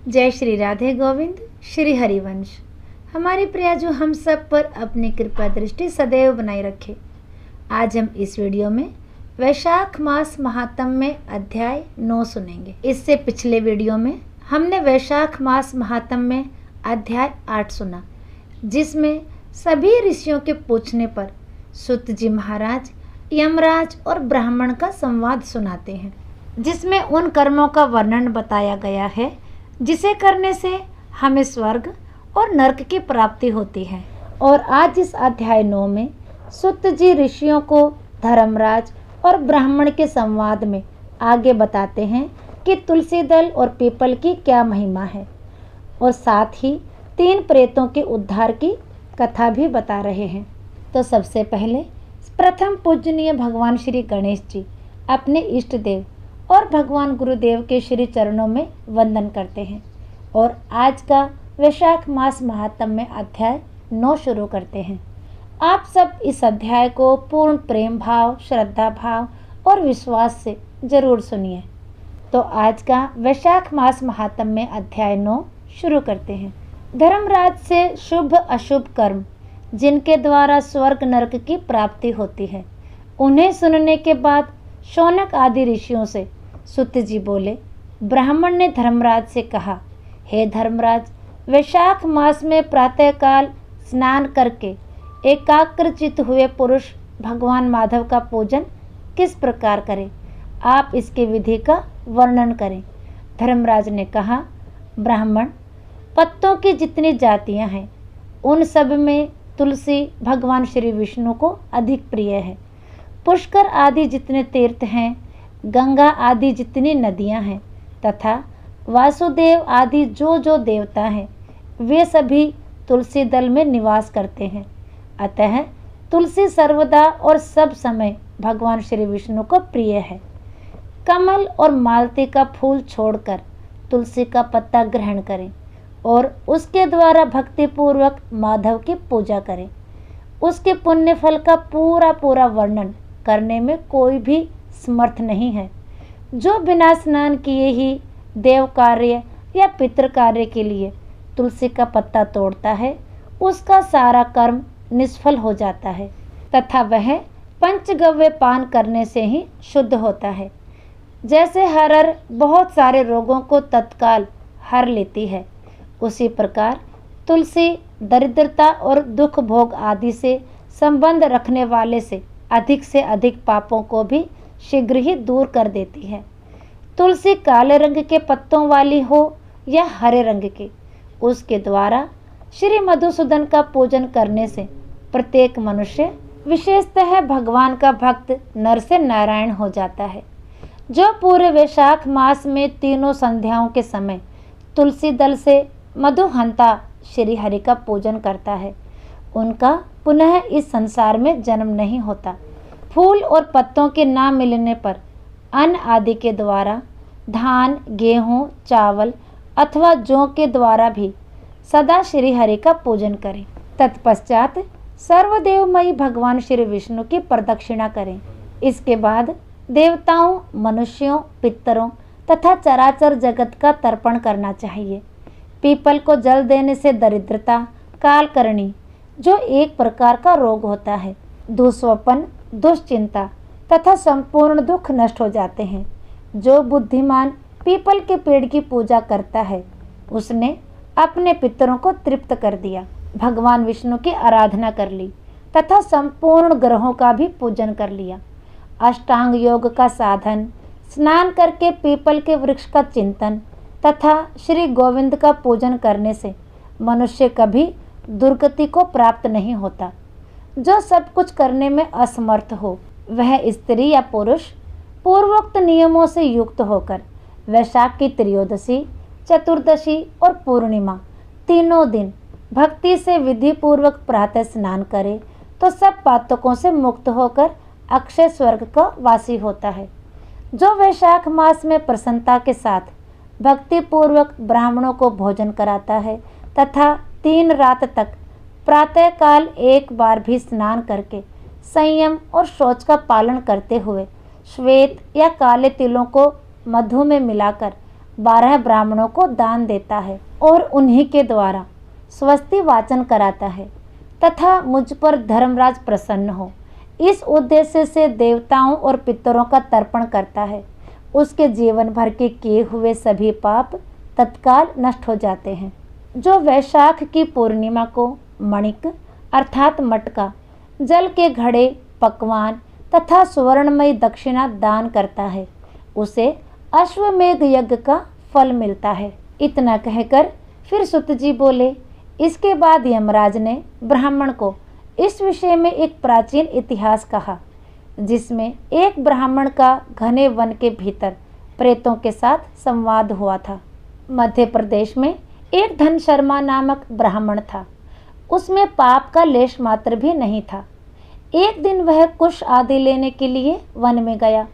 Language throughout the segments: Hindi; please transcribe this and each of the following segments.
जय श्री राधे गोविंद श्री हरिवंश। हमारे प्रियाजू हम सब पर अपनी कृपा दृष्टि सदैव बनाए रखे। आज हम इस वीडियो में वैशाख मास महात्म्य अध्याय 9 सुनेंगे। इससे पिछले वीडियो में हमने वैशाख मास महात्म्य अध्याय 8 सुना, जिसमें सभी ऋषियों के पूछने पर सूत जी महाराज यमराज और ब्राह्मण का संवाद सुनाते हैं, जिसमें उन कर्मों का वर्णन बताया गया है जिसे करने से हमें स्वर्ग और नरक की प्राप्ति होती है। और आज इस अध्याय 9 में सूत जी ऋषियों को धर्मराज और ब्राह्मण के संवाद में आगे बताते हैं कि तुलसी दल और पीपल की क्या महिमा है, और साथ ही 3 प्रेतों के उद्धार की कथा भी बता रहे हैं। तो सबसे पहले प्रथम पूजनीय भगवान श्री गणेश जी अपने इष्ट देव और भगवान गुरुदेव के श्री चरणों में वंदन करते हैं और आज का वैशाख मास महात्म्य अध्याय 9 शुरू करते हैं। आप सब इस अध्याय को पूर्ण प्रेम भाव, श्रद्धा भाव और विश्वास से जरूर सुनिए। तो आज का वैशाख मास महात्म्य अध्याय 9 शुरू करते हैं। धर्मराज से शुभ अशुभ कर्म जिनके द्वारा स्वर्ग नरक की प्राप्ति होती है, उन्हें सुनने के बाद शौनक आदि ऋषियों से सूत जी बोले। ब्राह्मण ने धर्मराज से कहा, हे धर्मराज, वैशाख मास में प्रातःकाल स्नान करके एकाग्रचित हुए पुरुष भगवान माधव का पूजन किस प्रकार करें, आप इसके विधि का वर्णन करें। धर्मराज ने कहा, ब्राह्मण, पत्तों की जितनी जातियां हैं उन सब में तुलसी भगवान श्री विष्णु को अधिक प्रिय है। पुष्कर आदि जितने तीर्थ हैं, गंगा आदि जितनी नदियां हैं तथा वासुदेव आदि जो जो देवता हैं, वे सभी तुलसी दल में निवास करते हैं। अतः तुलसी सर्वदा और सब समय भगवान श्री विष्णु को प्रिय है। कमल और मालती का फूल छोड़कर तुलसी का पत्ता ग्रहण करें और उसके द्वारा भक्तिपूर्वक माधव की पूजा करें। उसके पुण्य फल का पूरा पूरा वर्णन करने में कोई भी समर्थ नहीं है। जो बिना स्नान किए ही देव कार्य या पितृ कार्य के लिए तुलसी का पत्ता तोड़ता है, उसका सारा कर्म निष्फल हो जाता है तथा वह पंचगव्य पान करने से ही शुद्ध होता है। जैसे हरर बहुत सारे रोगों को तत्काल हर लेती है, उसी प्रकार तुलसी दरिद्रता और दुख भोग आदि से संबंध रखने वाले से अधिक पापों को भी शीघ्र ही दूर कर देती है। तुलसी काले रंग के पत्तों वाली हो या हरे रंग के, उसके द्वारा श्री मधुसूदन का पूजन करने से प्रत्येक मनुष्य विशेषतः भगवान का भक्त नर से नारायण हो जाता है। जो पूरे वैशाख मास में तीनों संध्याओं के समय तुलसी दल से मधुहंता श्री हरि का पूजन करता है, उनका पुनः इस संसार में जन्म नहीं होता। फूल और पत्तों के ना मिलने पर अन्न आदि के द्वारा, धान, गेहूं, चावल अथवा जौ के द्वारा भी सदा श्री हरि का पूजन करें। तत्पश्चात सर्वदेवमयी भगवान श्री विष्णु की प्रदक्षिणा करें। इसके बाद देवताओं, मनुष्यों, पितरों तथा चराचर जगत का तर्पण करना चाहिए। पीपल को जल देने से दरिद्रता, कालकर्णी जो एक प्रकार का रोग होता है, दुस्वप्न, दुश्चिंता तथा संपूर्ण दुख नष्ट हो जाते हैं। जो बुद्धिमान पीपल के पेड़ की पूजा करता है, उसने अपने पितरों को तृप्त कर दिया, भगवान विष्णु की आराधना कर ली तथा संपूर्ण ग्रहों का भी पूजन कर लिया। अष्टांग योग का साधन, स्नान करके पीपल के वृक्ष का चिंतन तथा श्री गोविंद का पूजन करने से मनुष्य कभी दुर्गति को प्राप्त नहीं होता। जो सब कुछ करने में असमर्थ हो, वह स्त्री या पुरुष पूर्वोक्त नियमों से युक्त होकर वैशाख की त्रयोदशी, चतुर्दशी और पूर्णिमा तीनों दिन भक्ति से विधि पूर्वक प्रातः स्नान करे तो सब पातकों से मुक्त होकर अक्षय स्वर्ग का वासी होता है। जो वैशाख मास में प्रसन्नता के साथ भक्ति पूर्वक ब्राह्मणों को भोजन कराता है तथा 3 रात तक प्रातःकाल एक बार भी स्नान करके संयम और शौच का पालन करते हुए श्वेत या काले तिलों को मधु में मिलाकर 12 ब्राह्मणों को दान देता है और उन्हीं के द्वारा स्वस्ति वाचन कराता है तथा मुझ पर धर्मराज प्रसन्न हो, इस उद्देश्य से देवताओं और पितरों का तर्पण करता है, उसके जीवन भर के किए हुए सभी पाप तत्काल नष्ट हो जाते हैं। जो वैशाख की पूर्णिमा को मणिक अर्थात मटका, जल के घड़े, पकवान तथा सुवर्णमयी दक्षिणा दान करता है, उसे अश्वमेध यज्ञ का फल मिलता है। इतना कहकर फिर सुत जी बोले। इसके बाद यमराज ने ब्राह्मण को इस विषय में एक प्राचीन इतिहास कहा, जिसमें एक ब्राह्मण का घने वन के भीतर प्रेतों के साथ संवाद हुआ था। मध्य प्रदेश में एक धन शर्मा नामक ब्राह्मण था। उसमें पाप का लेश मात्र भी नहीं था। एक दिन वह कुश आदि लेने के लिए वन में गया।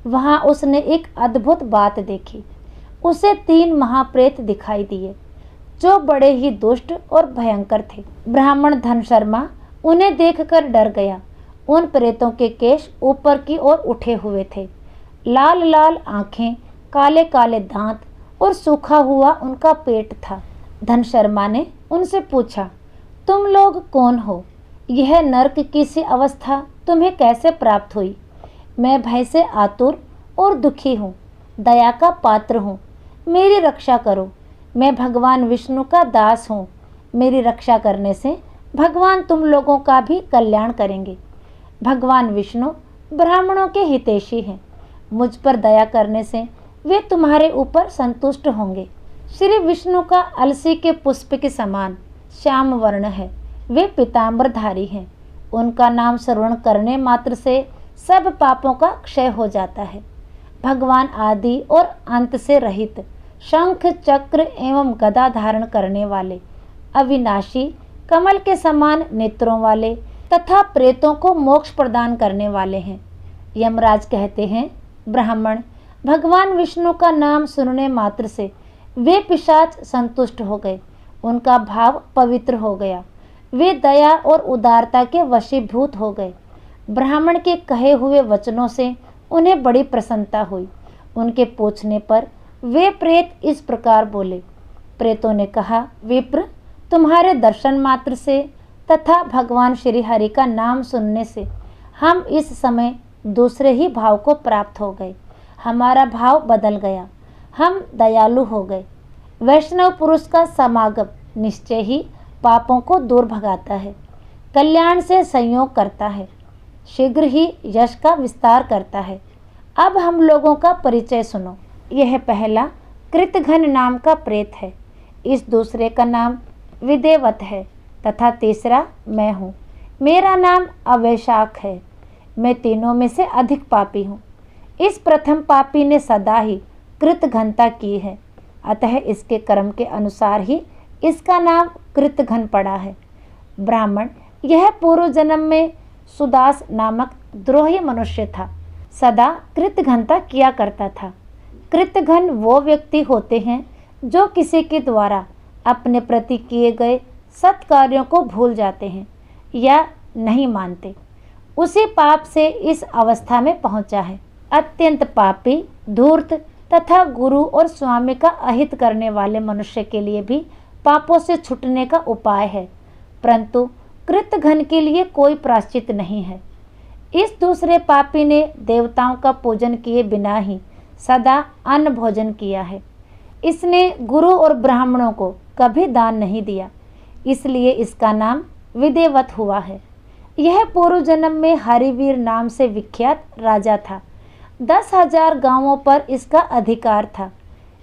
वहां उसने एक अद्भुत बात देखी। उसे 3 महाप्रेत दिखाई दिए, जो बड़े ही दुष्ट और भयंकर थे। ब्राह्मण धन शर्मा उन्हें देखकर डर गया। उन प्रेतों के केश ऊपर की ओर उठे हुए थे, लाल लाल आंखें, काले काले दांत और सूखा हुआ उनका पेट था। धन शर्मा ने उनसे पूछा, तुम लोग कौन हो? यह नरक की सी अवस्था तुम्हें कैसे प्राप्त हुई? मैं भय से आतुर और दुखी हूँ, दया का पात्र हूँ, मेरी रक्षा करो। मैं भगवान विष्णु का दास हूँ, मेरी रक्षा करने से भगवान तुम लोगों का भी कल्याण करेंगे। भगवान विष्णु ब्राह्मणों के हितैषी हैं, मुझ पर दया करने से वे तुम्हारे ऊपर संतुष्ट होंगे। श्री विष्णु का अलसी के पुष्प के समान श्याम वर्ण है, वे पीताम्बरधारी हैं। उनका नाम श्रवण करने मात्र से सब पापों का क्षय हो जाता है। भगवान आदि और अंत से रहित, शंख चक्र एवं गदा धारण करने वाले, अविनाशी, कमल के समान नेत्रों वाले तथा प्रेतों को मोक्ष प्रदान करने वाले हैं। यमराज कहते हैं, ब्राह्मण, भगवान विष्णु का नाम सुनने मात्र से वे पिशाच संतुष्ट हो गए, उनका भाव पवित्र हो गया, वे दया और उदारता के वशीभूत हो गए। ब्राह्मण के कहे हुए वचनों से उन्हें बड़ी प्रसन्नता हुई। उनके पूछने पर वे प्रेत इस प्रकार बोले। प्रेतों ने कहा, विप्र, तुम्हारे दर्शन मात्र से तथा भगवान श्री हरि का नाम सुनने से हम इस समय दूसरे ही भाव को प्राप्त हो गए। हमारा भाव बदल गया, हम दयालु हो गए। वैष्णव पुरुष का समागम निश्चय ही पापों को दूर भगाता है, कल्याण से संयोग करता है, शीघ्र ही यश का विस्तार करता है। अब हम लोगों का परिचय सुनो। यह पहला कृतघ्न नाम का प्रेत है, इस दूसरे का नाम विदेवत है तथा तीसरा मैं हूँ। मेरा नाम अवैशाख है। मैं तीनों में से अधिक पापी हूँ। इस प्रथम पापी ने सदा ही कृतघ्नता की है, अतः इसके कर्म के अनुसार ही इसका नाम कृतघ्न पड़ा है। ब्राह्मण, यह पूर्व जन्म में सुदास नामक द्रोही मनुष्य था, सदा कृतघ्नता किया करता था। कृतघ्न वो व्यक्ति होते हैं जो किसी के द्वारा अपने प्रति किए गए सत्कार्यों को भूल जाते हैं या नहीं मानते। उसी पाप से इस अवस्था में पहुंचा है। अत्यंत पापी, धूर्त तथा गुरु और स्वामी का अहित करने वाले मनुष्य के लिए भी पापों से छूटने का उपाय है, परंतु कृतघ्न के लिए कोई प्रायश्चित नहीं है। इस दूसरे पापी ने देवताओं का पूजन किए बिना ही सदा अन्न भोजन किया है। इसने गुरु और ब्राह्मणों को कभी दान नहीं दिया, इसलिए इसका नाम विदेवत हुआ है। यह पूर्व जन्म में हरिवीर नाम से विख्यात राजा था। 10,000 गांवों पर इसका अधिकार था।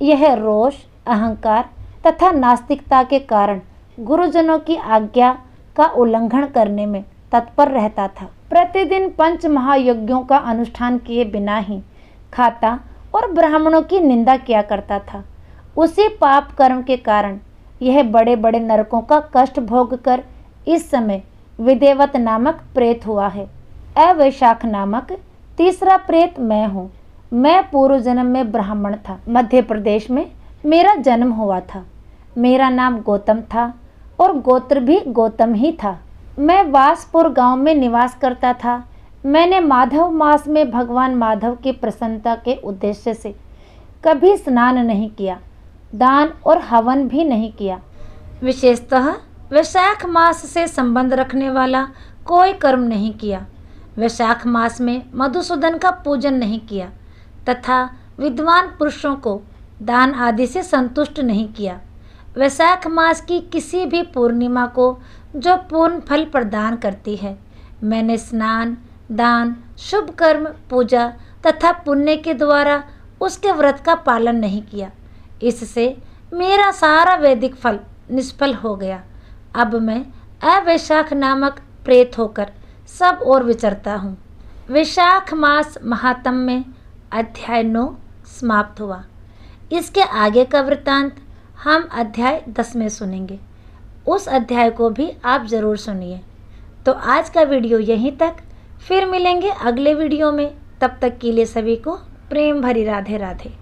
यह रोष, अहंकार तथा नास्तिकता के कारण गुरुजनों की आज्ञा का उल्लंघन करने में तत्पर रहता था। प्रतिदिन 5 महायज्ञों का अनुष्ठान किए बिना ही खाता और ब्राह्मणों की निंदा किया करता था। उसी पाप कर्म के कारण यह बड़े बड़े नरकों का कष्ट भोग कर इस समय विदेवत नामक प्रेत हुआ है। अवैशाख नामक तीसरा प्रेत मैं हूँ। मैं पूर्व जन्म में ब्राह्मण था। मध्य प्रदेश में मेरा जन्म हुआ था। मेरा नाम गौतम था और गोत्र भी गौतम ही था। मैं वासपुर गांव में निवास करता था। मैंने माधव मास में भगवान माधव की प्रसन्नता के उद्देश्य से कभी स्नान नहीं किया, दान और हवन भी नहीं किया। विशेषतः वैशाख मास से संबंध रखने वाला कोई कर्म नहीं किया। वैशाख मास में मधुसूदन का पूजन नहीं किया तथा विद्वान पुरुषों को दान आदि से संतुष्ट नहीं किया। वैशाख मास की किसी भी पूर्णिमा को जो पूर्ण फल प्रदान करती है, मैंने स्नान, दान, शुभ कर्म, पूजा तथा पुण्य के द्वारा उसके व्रत का पालन नहीं किया। इससे मेरा सारा वैदिक फल निष्फल हो गया। अब मैं अवैशाख नामक प्रेत होकर सब ओर विचरता हूँ। वैशाख मास महात्म में अध्याय 9 समाप्त हुआ। इसके आगे का वृत्तांत हम अध्याय 10 में सुनेंगे। उस अध्याय को भी आप ज़रूर सुनिए। तो आज का वीडियो यहीं तक, फिर मिलेंगे अगले वीडियो में। तब तक के लिए सभी को प्रेम भरी राधे राधे।